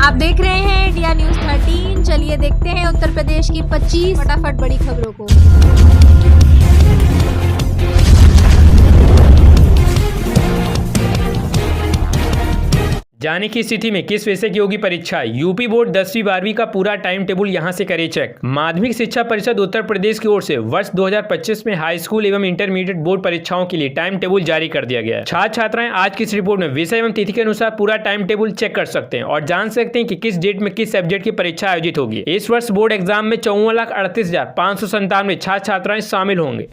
आप देख रहे हैं इंडिया न्यूज 13। चलिए देखते हैं उत्तर प्रदेश की 25 फटाफट बड़ी खबरों को। जाने की स्थिति में किस विषय की होगी परीक्षा। यूपी बोर्ड 10वीं 12वीं का पूरा टाइम टेबल यहां से करे चेक। माध्यमिक शिक्षा परिषद उत्तर प्रदेश की ओर से वर्ष 2025 में हाई स्कूल एवं इंटरमीडिएट बोर्ड परीक्षाओं के लिए टाइम टेबल जारी कर दिया गया है। छात्र छात्राएं आज की इस रिपोर्ट में विषय एवं तिथि के अनुसार पूरा टाइम टेबल चेक कर सकते हैं और जान सकते हैं कि किस डेट में किस सब्जेक्ट की परीक्षा आयोजित होगी। इस वर्ष बोर्ड एग्जाम में 54,38,597 छात्र छात्राएं शामिल होंगे।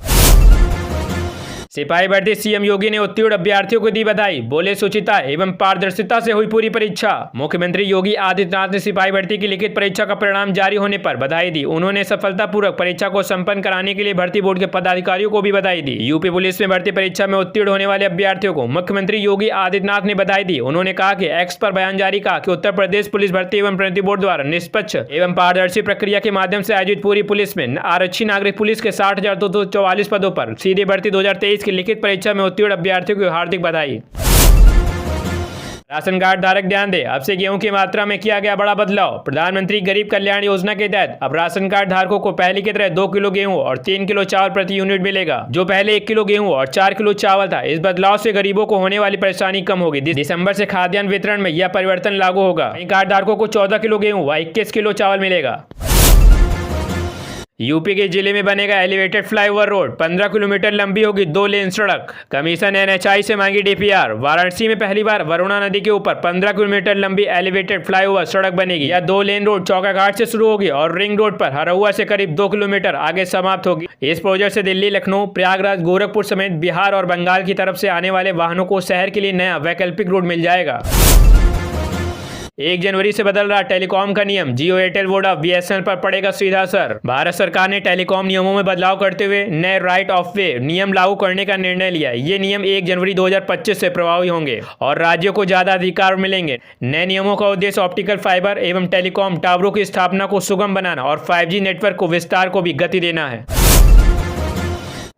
सिपाही भर्ती सीएम योगी ने उत्तीर्ण अभ्यर्थियों को दी बधाई। बोले शुचिता एवं पारदर्शिता से हुई पूरी परीक्षा। मुख्यमंत्री योगी आदित्यनाथ ने सिपाही भर्ती की लिखित परीक्षा का परिणाम जारी होने पर बधाई दी। उन्होंने सफलतापूर्वक परीक्षा को संपन्न कराने के लिए भर्ती बोर्ड के पदाधिकारियों को भी बधाई दी। यूपी पुलिस में भर्ती परीक्षा में उत्तीर्ण होने वाले अभ्यर्थियों को मुख्यमंत्री योगी आदित्यनाथ ने बधाई दी। उन्होंने कहा कि एक्स पर बयान जारी कहा कि उत्तर प्रदेश पुलिस भर्ती एवं प्रोन्नति बोर्ड द्वारा निष्पक्ष एवं पारदर्शी प्रक्रिया के माध्यम से आयोजित पूरी पुलिस में आरक्षी नागरिक पुलिस के 60,244 पदों पर सीधी भर्ती 2023 की लिखित परीक्षा में उत्तीर्ण अभ्यर्थियों को हार्दिक बधाई। राशन कार्ड धारक ध्यान दें, अब से गेहूं की मात्रा में किया गया बड़ा बदलाव। प्रधानमंत्री गरीब कल्याण योजना के तहत अब राशन कार्ड धारकों को पहले की तरह 2 किलो गेहूं और 3 किलो चावल प्रति यूनिट मिलेगा, जो पहले 1 किलो गेहूं और 4 किलो चावल था। इस बदलाव से गरीबों को होने वाली परेशानी कम होगी। दिसंबर से खाद्यान्न वितरण में यह परिवर्तन लागू होगा। कार्ड धारकों को 14 किलो गेहूं व 21 किलो चावल मिलेगा। यूपी के जिले में बनेगा एलिवेटेड फ्लाईओवर रोड। 15 किलोमीटर लंबी होगी 2 लेन सड़क। कमीशन एनएचआई से मांगी डीपीआर। वाराणसी में पहली बार वरुणा नदी के ऊपर 15 किलोमीटर लंबी एलिवेटेड फ्लाईओवर सड़क बनेगी। यह 2 लेन रोड चौका घाट से शुरू होगी और रिंग रोड पर हरहुआ से करीब 2 किलोमीटर आगे समाप्त होगी। इस प्रोजेक्ट से दिल्ली, लखनऊ, प्रयागराज, गोरखपुर समेत बिहार और बंगाल की तरफ से आने वाले वाहनों को शहर के लिए नया वैकल्पिक रोड मिल जाएगा। 1 जनवरी से बदल रहा टेलीकॉम का नियम। जियो, एयरटेल, वोडा, बीएसएनएल पर पड़ेगा सीधा असर। भारत सरकार ने टेलीकॉम नियमों में बदलाव करते हुए नए राइट ऑफ वे नियम लागू करने का निर्णय लिया। ये नियम 1 जनवरी 2025 से प्रभावी होंगे और राज्यों को ज्यादा अधिकार मिलेंगे। नए नियमों का उद्देश्य ऑप्टिकल फाइबर एवं टेलीकॉम टावरों की स्थापना को सुगम बनाना और 5G नेटवर्क को विस्तार को भी गति देना है।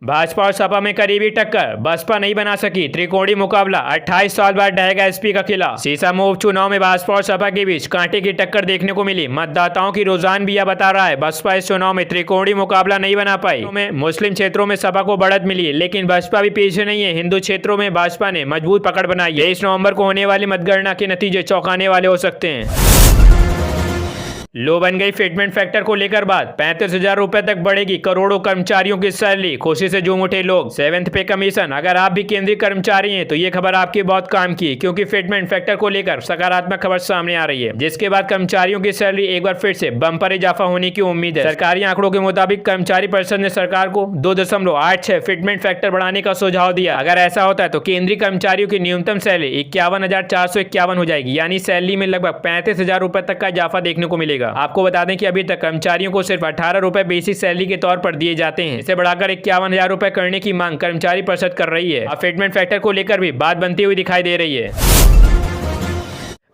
भाजपा और सपा में करीबी टक्कर। बसपा नहीं बना सकी त्रिकोणीय मुकाबला। 28 साल बाद ढहेगा एसपी का किला। सीसामऊ चुनाव में भाजपा और सपा के बीच कांटे की टक्कर देखने को मिली। मतदाताओं की रुझान भी यह बता रहा है। बसपा इस चुनाव में त्रिकोणीय मुकाबला नहीं बना पाई। मुस्लिम क्षेत्रों में सपा को बढ़त मिली है, लेकिन बसपा भी पीछे नहीं है। हिंदू क्षेत्रों में भाजपा ने मजबूत पकड़ बनाई है। 23 नवंबर को होने वाली मतगणना के नतीजे चौंकाने वाले हो सकते हैं। लो बन गई फिटमेंट फैक्टर को लेकर बात। 35,000 रुपए तक बढ़ेगी करोड़ों कर्मचारियों की सैलरी। खुशी से झूम उठे लोग। 7th पे कमीशन। अगर आप भी केंद्रीय कर्मचारी हैं तो ये खबर आपके बहुत काम की, क्योंकि फिटमेंट फैक्टर को लेकर सकारात्मक खबर सामने आ रही है, जिसके बाद कर्मचारियों की सैलरी एक बार फिर से बम्पर इजाफा होने की उम्मीद है। सरकारी आंकड़ों के मुताबिक कर्मचारी परिषद ने सरकार को 2.86 फिटमेंट फैक्टर बढ़ाने का सुझाव दिया। अगर ऐसा होता है तो केंद्रीय कर्मचारियों की न्यूनतम सैलरी 51,451 हो जाएगी, यानी सैलरी में लगभग 35,000 रुपए तक का इजाफा देखने को मिलेगा। आपको बता दें कि अभी तक कर्मचारियों को सिर्फ 18 रुपए बेसिक सैलरी के तौर पर दिए जाते हैं। इसे बढ़ाकर 51,000 रुपए करने की मांग कर्मचारी परिषद कर रही है। अब फिटमेंट फैक्टर को लेकर भी बात बनती हुई दिखाई दे रही है।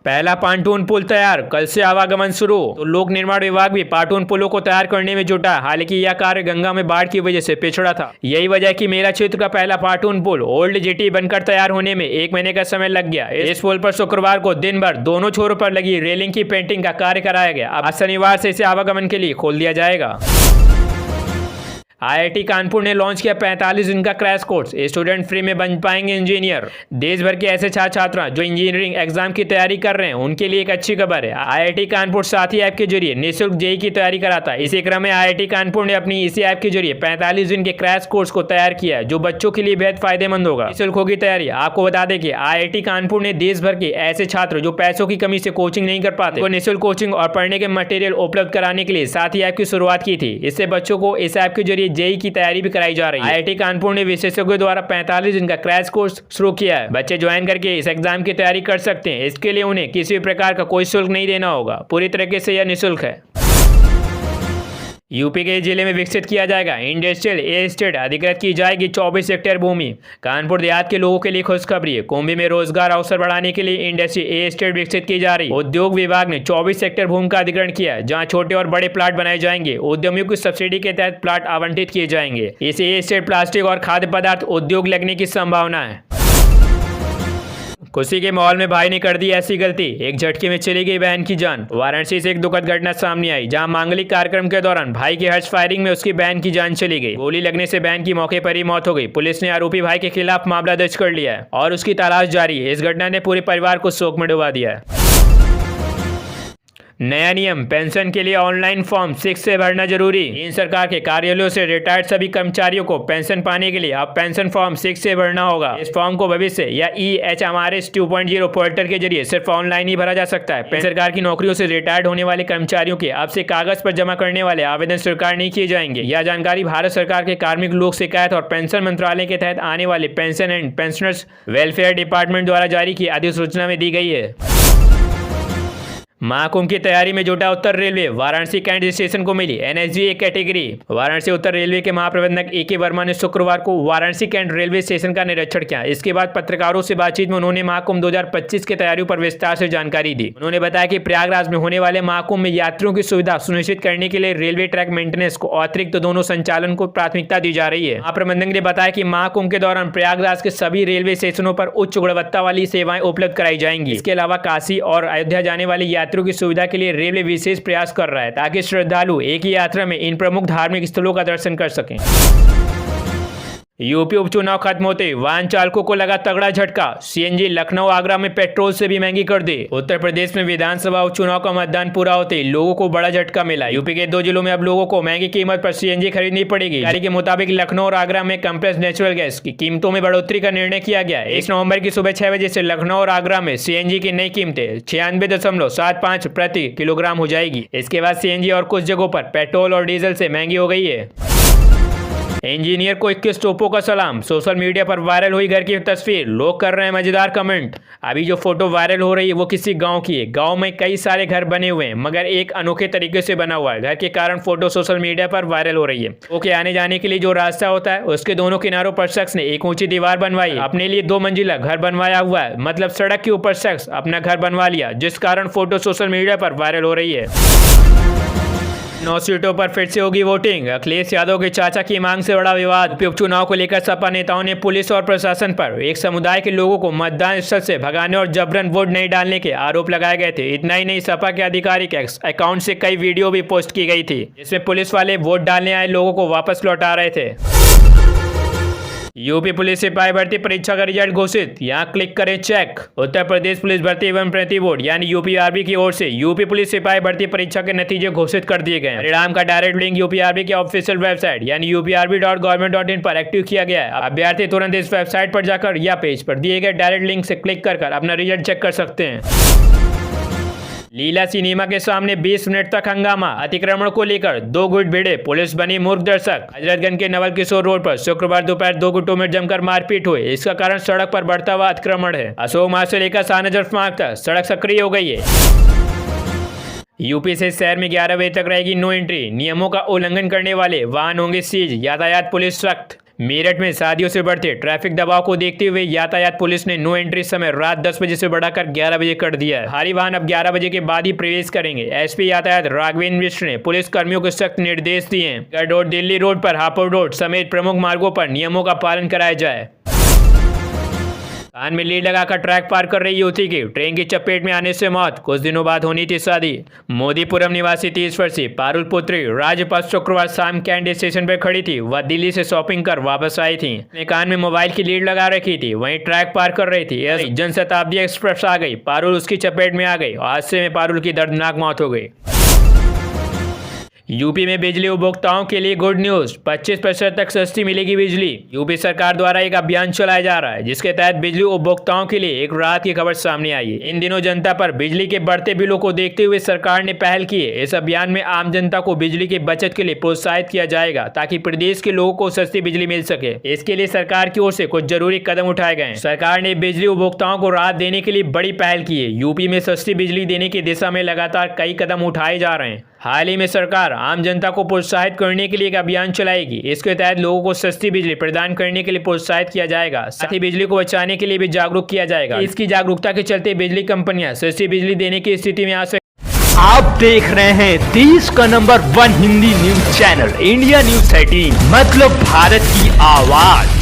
पहला पांटून पुल तैयार, कल से आवागमन शुरू। तो लोक निर्माण विभाग भी पाटून पुलों को तैयार करने में जुटा। हालांकि यह कार्य गंगा में बाढ़ की वजह से पिछड़ा था। यही वजह कि मेला क्षेत्र का पहला पाटून पुल ओल्ड जेटी बनकर तैयार होने में 1 महीने का समय लग गया। इस पुल पर शुक्रवार को दिन भर दोनों छोरों पर लगी रेलिंग की पेंटिंग का कार्य कराया गया। अब शनिवार से इसे आवागमन के लिए खोल दिया जाएगा। आईआईटी कानपुर ने लॉन्च किया 45 दिन का क्रैश कोर्स। स्टूडेंट फ्री में बन पाएंगे इंजीनियर। देश भर के ऐसे छात्र छात्रा जो इंजीनियरिंग एग्जाम की तैयारी कर रहे हैं उनके लिए एक अच्छी खबर है। आईआईटी कानपुर साथी ऐप के जरिए निःशुल्क जेईई की तैयारी कराता है। इसी क्रम में आईआईटी कानपुर ने अपनी इसी ऐप के जरिए 45 दिन के क्रैश कोर्स को तैयार किया है, जो बच्चों के लिए बेहद फायदेमंद होगा। निःशुल्क होगी तैयारी। आपको बता दें कि आईआईटी कानपुर ने देश भर के ऐसे छात्र जो पैसों की कमी से कोचिंग नहीं कर पाते वो निःशुल्क कोचिंग और पढ़ने के मटेरियल उपलब्ध कराने के लिए साथी ऐप की शुरुआत की थी। इससे बच्चों को इस ऐप के जरिए जेईई की तैयारी कराई जा रही है। आईआईटी कानपुर ने विशेषज्ञों द्वारा 45 दिन का क्रैश कोर्स शुरू किया है। बच्चे ज्वाइन करके इस एग्जाम की तैयारी कर सकते हैं। इसके लिए उन्हें किसी भी प्रकार का कोई शुल्क नहीं देना होगा। पूरी तरीके से यह निःशुल्क है। यूपी के जिले में विकसित किया जाएगा इंडस्ट्रियल एस्टेट। अधिकृत की जाएगी 24 हेक्टेयर भूमि। कानपुर देहात के लोगों के लिए खुशखबरी है। कुंभी में रोजगार अवसर बढ़ाने के लिए इंडस्ट्री एस्टेट विकसित की जा रही है। उद्योग विभाग ने 24 हेक्टेयर भूमि का अधिग्रहण किया है, जहां छोटे और बड़े प्लाट बनाए जाएंगे। उद्यमियों की सब्सिडी के तहत प्लाट आवंटित किए जाएंगे। इस एस्टेट प्लास्टिक और खाद्य पदार्थ उद्योग लगने की संभावना है। खुशी के माहौल में भाई ने कर दी ऐसी गलती, एक झटके में चली गई बहन की जान। वाराणसी से एक दुखद घटना सामने आई, जहां मांगलिक कार्यक्रम के दौरान भाई की हर्ष फायरिंग में उसकी बहन की जान चली गई। गोली लगने से बहन की मौके पर ही मौत हो गई। पुलिस ने आरोपी भाई के खिलाफ मामला दर्ज कर लिया है और उसकी तलाश जारी है। इस घटना ने पूरे परिवार को शोक में डुबा दिया है। नया नियम, पेंशन के लिए ऑनलाइन फॉर्म 6 से भरना जरूरी। केंद्र सरकार के कार्यालयों से रिटायर्ड सभी कर्मचारियों को पेंशन पाने के लिए अब पेंशन फॉर्म 6 से भरना होगा। इस फॉर्म को भविष्य या EHMRS 2.0 पोर्टल के जरिए सिर्फ ऑनलाइन ही भरा जा सकता है। केंद्र सरकार की नौकरियों से रिटायर्ड होने वाले कर्मचारियों के अब से कागज पर जमा करने वाले आवेदन स्वीकार नहीं किए जाएंगे। यह जानकारी भारत सरकार के कार्मिक लोक शिकायत और पेंशन मंत्रालय के तहत आने वाले pension and pensioners welfare department द्वारा जारी की अधिसूचना में दी गई है। महाकुंभ की तैयारी में जुटा उत्तर रेलवे, वाराणसी कैंट स्टेशन को मिली NSG कैटेगरी। वाराणसी उत्तर रेलवे के महाप्रबंधक AK वर्मा ने शुक्रवार को वाराणसी कैंट रेलवे स्टेशन का निरीक्षण किया। इसके बाद पत्रकारों से बातचीत में उन्होंने महाकुंभ 2025 की तैयारियों पर विस्तार से जानकारी दी। उन्होंने बताया कि प्रयागराज में होने वाले महाकुंभ में यात्रियों की सुविधा सुनिश्चित करने के लिए रेलवे ट्रैक मेंटेनेंस को अतिरिक्त दोनों संचालन को प्राथमिकता दी जा रही है। महाप्रबंधक ने बताया कि महाकुंभ के दौरान प्रयागराज के सभी रेलवे स्टेशनों पर उच्च गुणवत्ता वाली सेवाएं उपलब्ध कराई जाएंगी। इसके अलावा काशी और अयोध्या जाने वाले यात्रियों की सुविधा के लिए रेलवे विशेष प्रयास कर रहा है ताकि श्रद्धालु एक ही यात्रा में इन प्रमुख धार्मिक स्थलों का दर्शन कर सकें। यूपी उपचुनाव खत्म होते वाहन चालकों को लगा तगड़ा झटका। CNG लखनऊ आगरा में पेट्रोल से भी महंगी कर दी। उत्तर प्रदेश में विधानसभा उपचुनाव का मतदान पूरा होते लोगों को बड़ा झटका मिला। यूपी के 2 जिलों में अब लोगों को महंगी कीमत पर CNG खरीदनी पड़ेगी। जानकारी के मुताबिक लखनऊ और आगरा में कंप्रेस्ड नेचुरल गैस की कीमतों में बढ़ोतरी का निर्णय किया गया। 1 नवंबर की सुबह 6 बजे से लखनऊ और आगरा में CNG की नई कीमतें 96.75 प्रति किलोग्राम हो जाएगी। इसके बाद CNG और कुछ जगहों पर पेट्रोल और डीजल से महंगी हो गई है। इंजीनियर को 21 तोपों का सलाम। सोशल मीडिया पर वायरल हुई घर की तस्वीर, लोग कर रहे हैं मजेदार कमेंट। अभी जो फोटो वायरल हो रही है वो किसी गांव की है। गांव में कई सारे घर बने हुए हैं मगर एक अनोखे तरीके से बना हुआ है। घर के कारण फोटो सोशल मीडिया पर वायरल हो रही है। ओके, आने जाने के लिए जो रास्ता होता है उसके दोनों किनारों पर शख्स ने एक ऊंची दीवार बनवाई, अपने लिए 2 मंजिला घर बनवाया हुआ है। मतलब सड़क के ऊपर शख्स अपना घर बनवा लिया, जिस कारण फोटो सोशल मीडिया पर वायरल हो रही है। 9 सीटों पर फिर से होगी वोटिंग। अखिलेश यादव के चाचा की मांग से बड़ा विवाद। उपचुनाव को लेकर सपा नेताओं ने पुलिस और प्रशासन पर एक समुदाय के लोगों को मतदान स्थल से भगाने और जबरन वोट नहीं डालने के आरोप लगाए गए थे। इतना ही नहीं, सपा के आधिकारिक अकाउंट से कई वीडियो भी पोस्ट की गई थी जिसमें पुलिस वाले वोट डालने आए लोगों को वापस लौटा रहे थे। यूपी पुलिस सिपाही भर्ती परीक्षा का रिजल्ट घोषित, यहाँ क्लिक करें चेक। उत्तर प्रदेश पुलिस भर्ती एवं प्रीति बोर्ड यानी UPRB की ओर से यूपी पुलिस सिपाही भर्ती परीक्षा के नतीजे घोषित कर दिए गए। परिणाम का डायरेक्ट लिंक UPRB के ऑफिशियल वेबसाइट यानी uprb.government.in पर एक्टिव किया गया है। अभ्यर्थी तुरंत इस वेबसाइट पर जाकर या पेज पर दिए गए डायरेक्ट लिंक से क्लिक कर अपना रिजल्ट चेक कर सकते हैं। लीला सिनेमा के सामने 20 मिनट तक हंगामा। अतिक्रमण को लेकर 2 गुट भिड़े, पुलिस बनी मूर्ख दर्शक। हजरतगंज के नवल किशोर रोड पर शुक्रवार दोपहर 2 गुटों में जमकर मारपीट हुई। इसका कारण सड़क पर बढ़ता हुआ अतिक्रमण है। अशोक मार्ग से लेकर शाहनजर मार्ग तक सड़क सक्रिय हो गई है। यूपी से शहर में 11 बजे तक रहेगी नो एंट्री। नियमों का उल्लंघन करने वाले वाहन होंगे सीज। यातायात पुलिस सख्त। मेरठ में शादियों से बढ़ते ट्रैफिक दबाव को देखते हुए यातायात पुलिस ने नो एंट्री समय रात 10 बजे से बढ़ाकर 11 बजे कर दिया है। भारी वाहन अब 11 बजे के बाद ही प्रवेश करेंगे। SP यातायात राघवेंद्र मिश्र ने पुलिस कर्मियों को सख्त निर्देश दिए हैं। गढ़ दिल्ली रोड पर हापुड़ रोड समेत प्रमुख मार्गों पर नियमों का पालन कराया जाए। कान में लीड लगाकर ट्रैक पार कर रही युवती की ट्रेन की चपेट में आने से मौत। कुछ दिनों बाद होनी थी शादी। मोदीपुरम निवासी 30 वर्षीय पारुल पुत्री राजपथ शुक्रवार शाम कैंट स्टेशन पर खड़ी थी। वह दिल्ली से शॉपिंग कर वापस आई थी। अपने कान में मोबाइल की लीड लगा रखी थी, वहीं ट्रैक पार कर रही थी। जनशताब्दी एक्सप्रेस आ गई, पारुल उसकी चपेट में आ गई। हादसे में पारुल की दर्दनाक मौत हो गई। यूपी में बिजली उपभोक्ताओं के लिए गुड न्यूज, 25% तक सस्ती मिलेगी बिजली। यूपी सरकार द्वारा एक अभियान चलाया जा रहा है जिसके तहत बिजली उपभोक्ताओं के लिए एक राहत की खबर सामने आई है। इन दिनों जनता पर बिजली के बढ़ते बिलों को देखते हुए सरकार ने पहल की है। इस अभियान में आम जनता को बिजली की बचत के लिए प्रोत्साहित किया जाएगा ताकि प्रदेश के लोगों को सस्ती बिजली मिल सके। इसके लिए सरकार की ओर से कुछ जरूरी कदम उठाए गए। सरकार ने बिजली उपभोक्ताओं को राहत देने के लिए बड़ी पहल की है। यूपी में सस्ती बिजली देने की दिशा में लगातार कई कदम उठाए जा रहे हैं। हाल ही में सरकार आम जनता को प्रोत्साहित करने के लिए एक अभियान चलाएगी। इसके तहत लोगों को सस्ती बिजली प्रदान करने के लिए प्रोत्साहित किया जाएगा, साथ ही बिजली को बचाने के लिए भी जागरूक किया जाएगा। इसकी जागरूकता के चलते बिजली कंपनियां सस्ती बिजली देने की स्थिति में आ सकती। आप देख रहे हैं देश का number 1 Hindi news channel India news 13, मतलब भारत की आवाज।